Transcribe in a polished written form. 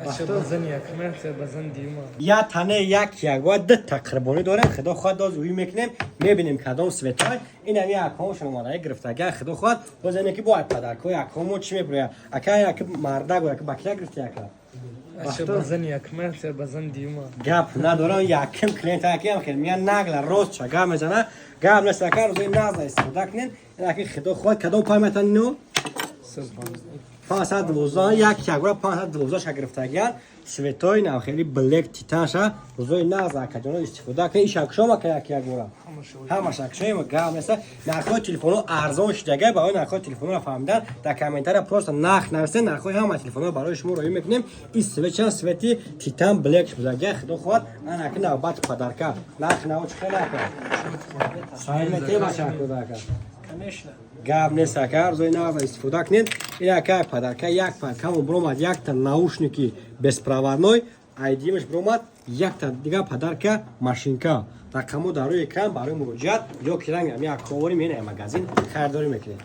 базан якмет базан дима. Я тане як ва д тақрибони дорем. Худо худ доз уй мекнем. Мебинем кадом светай. Инам яком шумо ра грифтага худо худ бозане ки бояд падарко яком чи мебре. Ака як марда го як бакя грифт яка. базан якмет базан дима. Гап надорам яким клиент яким хел миян нагла рост чага мезана. Гап несакар зой наза استفاده لکن خدا خود کدام پایمتن نو 512 یک یگورا 512 شگرفتگیان سویتای نو خیلی بلک تیتانشا روزای نازا کجانا استفاده کنی شکشما که یک یگورا همه شکشما گام مثلا نرخ تلفنو ارزان شده با اون نرخ تلفنو رو فهمیدن در کامنتر پروست نرخ نوشته نرخ همه تلفنو برای شما رو میکنیم این سویچان سویتی تیتان بلک بوده خدا خود انا که نوبت پدرکا نرخ نو چه نکنه سایمتی باشه خدا گاب نسکار زوی ناز استفاده کنید این که پدرکا یک پدرکا برومد یک تا наушники безпроводной айдимش бромад یک تا دیگه پدرکا ماشینکا رقمو در روی اکران برای مراجعت یا کرنگ یک خبری میونه مغازین خریداری میکنید